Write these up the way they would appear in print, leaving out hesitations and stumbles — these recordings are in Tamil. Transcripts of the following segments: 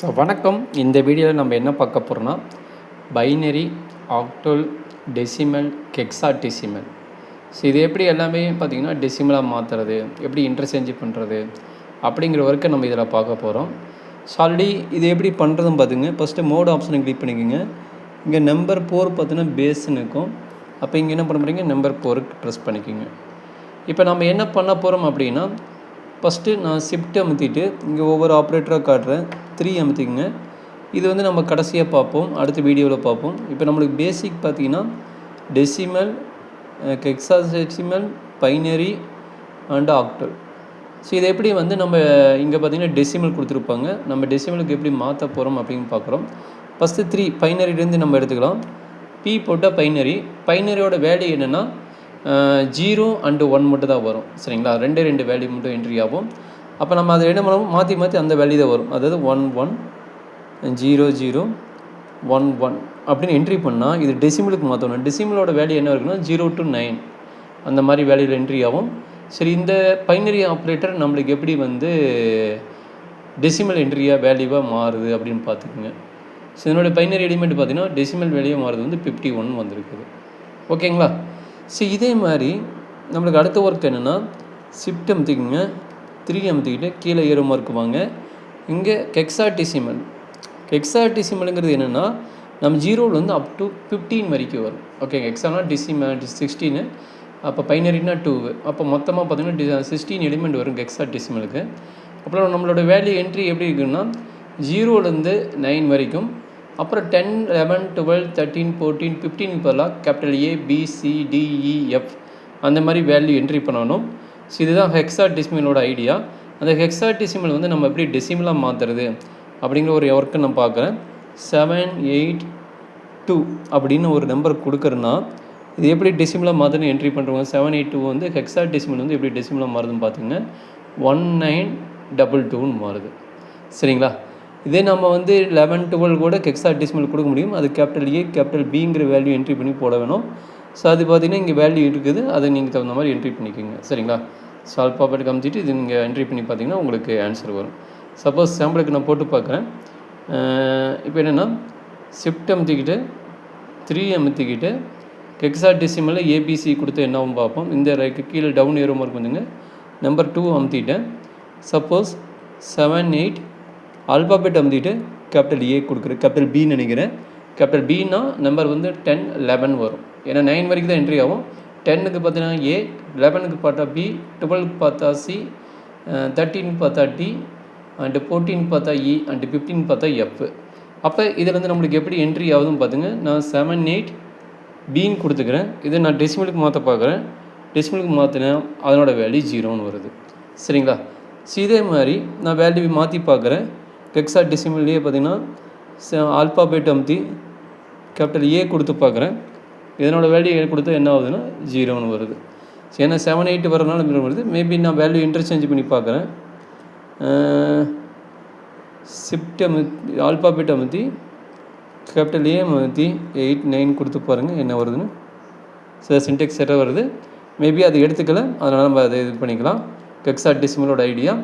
வணக்கம். இந்த வீடியோவில் நம்ம என்ன பார்க்க போகிறோம்னா பைனரி, ஆக்டல், டெசிமல், ஹெக்ஸாடெசிமல். இது எப்படி எல்லாமே பார்த்திங்கன்னா டெசிமலாக மாற்றுறது, எப்படி இன்டர்சேஞ்ச் பண்ணுறது அப்படிங்கிற ஒர்க்கை நம்ம இதில் பார்க்க போகிறோம். ஆல்ரெடி இது எப்படி பண்ணுறதுன்னு பார்த்துங்க. ஃபஸ்ட்டு மோட் ஆப்ஷனை கிளிக் பண்ணிக்கோங்க. இங்கே நம்பர் 4 பார்த்தீங்கன்னா பேஸ்ன்னு இருக்கும். அப்போ இங்கே என்ன பண்ண போகிறீங்க, நம்பர் 4 ப்ரெஸ் பண்ணிக்கோங்க. இப்போ நம்ம என்ன பண்ண போகிறோம் அப்படின்னா, ஃபஸ்ட்டு நான் ஷிஃப்ட் அமுத்திட்டு இங்கே ஒவ்வொரு ஆப்ரேட்டராக காட்டுறேன். 3 அமுத்திங்க. இது வந்து நம்ம கடைசியாக பார்ப்போம், அடுத்த வீடியோவில் பார்ப்போம். இப்போ நம்மளுக்கு பேசிக் பார்த்திங்கன்னா decimal, hexadecimal, binary and octal. இதை எப்படி வந்து நம்ம இங்கே பார்த்திங்கன்னா டெசிமல் கொடுத்துருப்பாங்க. நம்ம டெசிமலுக்கு எப்படி மாற்ற போகிறோம் அப்படின்னு பார்க்குறோம். ஃபஸ்ட்டு 3 பைனரிலேருந்து நம்ம எடுத்துக்கலாம். பி போட்டால் பைனரியோட வேல்யூ என்னென்னா 0 and 1 மட்டும் தான் வரும். சரிங்களா, ரெண்டு வேல்யூ மட்டும் என்ட்ரி ஆகும். அப்போ நம்ம அதை என்ன பண்ணுவோம், மாற்றி அந்த வேல்யூ தான் வரும். அதாவது 1 1 0 0 1 1 அப்படின்னு என்ட்ரி பண்ணால் இது டெசிமலுக்கு மாற்றணும். டெசிமலோட வேல்யூ என்ன இருக்குன்னா 0 to 9 அந்த மாதிரி வேல்யூவில் என்ட்ரி ஆகும். சரி, இந்த பைனரி ஆப்ரேட்டர் நம்மளுக்கு எப்படி வந்து டெசிமல் என்ட்ரியாக வேல்யூவாக மாறுது அப்படின்னு பார்த்துக்குங்க. ஸோ என்னோடய பைனரி எலிமெண்ட் பார்த்திங்கன்னா டெசிமல் வேல்யூவாக மாறுது வந்து 51 வந்திருக்குது. ஓகேங்களா. ஸோ இதே மாதிரி நம்மளுக்கு அடுத்த ஒர்க் என்னென்னா, ஷிஃப்ட் அமுத்திக்கங்க, 3 அமுத்திக்கிட்டு கீழே ஏரோ மார்க் வாங்க. இங்கே ஹெக்ஸாடெசிமலுங்கிறது என்னென்னா நம்ம 0லேருந்து அப் டு 15 வரைக்கும் வரும். ஓகே, ஹெக்ஸானா டெசிமல் 16, அப்போ பைனரினா 2, அப்போ மொத்தமாக பார்த்திங்கன்னா 16 எலிமெண்ட் வரும் ஹெக்ஸாடெசிமலுக்கு. அப்புறம் நம்மளோட வேல்யூ என்ட்ரி எப்படி இருக்குன்னா 0லேருந்து 9 வரைக்கும், அப்புறம் 10 11 12 13 14 15 பதிலாக capital A B C D E F அந்த மாதிரி வேல்யூ என்ட்ரி பண்ணணும். ஸோ இதுதான் ஹெக்ஸாடெசிமலோட ஐடியா. அந்த ஹெக்ஸாடெசிமல் வந்து நம்ம எப்படி டெசிமலாக மாற்றுறது அப்படிங்கிற ஒரு ஒர்க்கை நான் பார்க்குறேன். 782 அப்படின்னு ஒரு நம்பர் கொடுக்குறேன்னா இது எப்படி டெசிமலாக மாற்றுன்னு என்ட்ரி பண்ணுறவங்க. 782 வந்து ஹெக்ஸாடெசிமல் வந்து எப்படி டெசிமலாக மாறுதுன்னு பார்த்திங்கன்னா 1922 மாறுது. சரிங்களா. இதே நம்ம வந்து 11 12 கூட ஹெக்ஸாடெசிமல் கொடுக்க முடியும். அது கேபிட்டல் A கேபிட்டல் Bங்கிற வேல்யூ என்ட்ரி பண்ணி போட வேணும். ஸோ அது பார்த்திங்கன்னா இங்கே வேல்யூ இருக்குது, அதை நீங்கள் தகுந்த மாதிரி என்ட்ரி பண்ணிக்கோங்க. சரிங்களா. ஸோ ஆல்பாபெட் காமிச்சிட்டு இது நீங்கள் என்ட்ரி பண்ணி பார்த்தீங்கன்னா உங்களுக்கு ஆன்சர் வரும். சப்போஸ் சாம்பிளுக்கு நான் போட்டு பார்க்குறேன். இப்போ என்னென்னா ஷிஃப்ட் அமுத்திக்கிட்டு 3 அமுத்திக்கிட்டு ஹெக்ஸாடெசிமலில் ABC கொடுத்து என்னவும் பார்ப்போம். இந்த கீழே டவுன் ஏரோ மார்க் வந்துங்க, நம்பர் 2 அமுத்திட்டேன். சப்போஸ் 7 8 ஆல்பாபெட் அமுத்திட்டு கேபிட்டல் A கொடுக்குறேன், கேபிட்டல் B நினைக்கிறேன். கேபிட்டல் Bனா நம்பர் வந்து 10 11 வரும். ஏன்னா 9 வரைக்கும் தான் என்ட்ரி ஆகும். 10க்கு பார்த்தீங்கன்னா A, 11க்கு பார்த்தா B, 12க்கு பார்த்தா C, 13க்கு பார்த்தா D, அண்டு 14க்கு பார்த்தா E, அண்டு 15க்கு பார்த்தா F. அப்போ இதில் வந்து நம்மளுக்கு எப்படி என்ட்ரி ஆகுதுன்னு பார்த்துங்க. நான் 7 8 Bன்னு கொடுத்துக்கிறேன். இதை நான் டெசிமலுக்கு மாற்ற பார்க்குறேன். டெசிமலுக்கு மாற்றினேன், அதனோட வேல்யூ 0ன்னு வருது. சரிங்களா. ஸோ இதே மாதிரி நான் வேல்யூ மாற்றி பார்க்குறேன். ஹெக்ஸாடெசிமல்லையே பார்த்திங்கன்னா ஆல்பாபெட் அமுத்தி கேபிட்டல் A கொடுத்து பார்க்குறேன். இதனோட வேல்யூ கொடுத்தா என்ன ஆகுதுன்னா 0ன்னு வருது. ஸோ ஏன்னா 7 8 வரனால 0 வருது. மேபி நான் வேல்யூ இன்டர்சேஞ்ச் பண்ணி பார்க்குறேன். ஷிஃப்ட் ஆல்பாபெட் அமுத்தி கேபிட்டல் A அமுத்தி 8 9 கொடுத்து பாருங்கள் என்ன வருதுன்னு. ஸோ சின்டெக்ஸ் எரர் வருது. மேபி அதை எடுத்துக்கல, அதனால் நம்ம அதை இது பண்ணிக்கலாம். ஹெக்ஸாடெசிமலோட ஐடியா.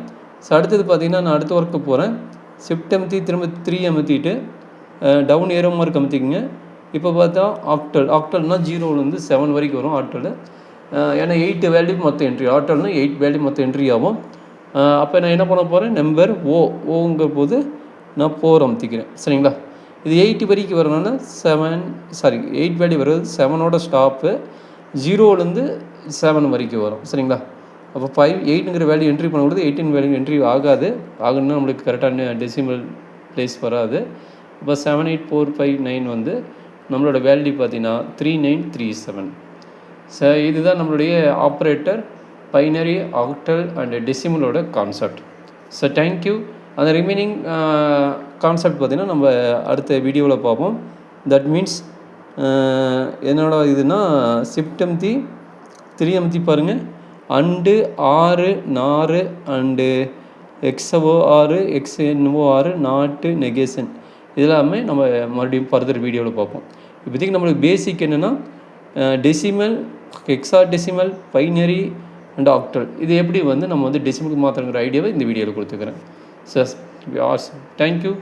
ஸோ அடுத்தது பார்த்திங்கன்னா நான் அடுத்த ஒர்க்கு போகிறேன். ஷிஃப்ட் அமுத்தி திரும்ப 3 அமுத்திட்டு டவுன் ஏரோ மார்க் அமுத்திக்கங்க. இப்போ பார்த்தா ஆக்டல்னால் 0லேருந்து 7 வரைக்கும் வரும் ஆக்டல். ஏன்னா 8 வேல்யூ மொத்தம் என்ட்ரி, ஆக்டல்னா 8 வேல்யூ மொத்தம் என்ட்ரி ஆகும். அப்போ நான் என்ன பண்ண போகிறேன், நம்பர் ஓங்கிற போது நான் 4 அமுத்திக்கிறேன். சரிங்களா. இது 8 வரைக்கும் வரனால 8 வேல்யூ வருது. 7ஓட ஸ்டாப்பு 0லேருந்து 7 வரைக்கும் வரும். சரிங்களா. அப்போ 8ங்கிற வேல்யூ என்ட்ரி பண்ணக்கூடாது. 18 வேல்யூ என்ட்ரி ஆகுன்னா நம்மளுக்கு கரெக்டான டெசிமல் பிளேஸ் வராது. இப்போ 7 8 4 5 9 வந்து நம்மளோட வேல்யூ பார்த்தீங்கன்னா 3937. ஸோ இதுதான் நம்மளுடைய ஆப்ரேட்டர், பைனரி, ஆக்டல் அண்ட் டெசிமலோட கான்செப்ட். So thank you. அந்த ரிமைனிங் கான்செப்ட் பார்த்திங்கன்னா நம்ம அடுத்த வீடியோவில் பார்ப்போம். தட் மீன்ஸ் என்னோட இதுனா ஷிஃப்ட் அமுத்தி 3 அமுத்தி பாருங்கள், அண்டு 6 4 அண்டு XOR XNOR நாட்டு நெகேஷன் இதெல்லாமே நம்ம மறுபடியும் ஃபர்தர் வீடியோவில் பார்ப்போம். இப்போதைக்கு நம்மளுக்கு பேசிக் என்னென்னா decimal, hexadecimal, binary and octal இது எப்படி வந்து நம்ம வந்து டெசிமலுக்கு மாற்றுங்கிற ஐடியாவை இந்த வீடியோவில் கொடுத்துக்கிறேன். Sir as thank you.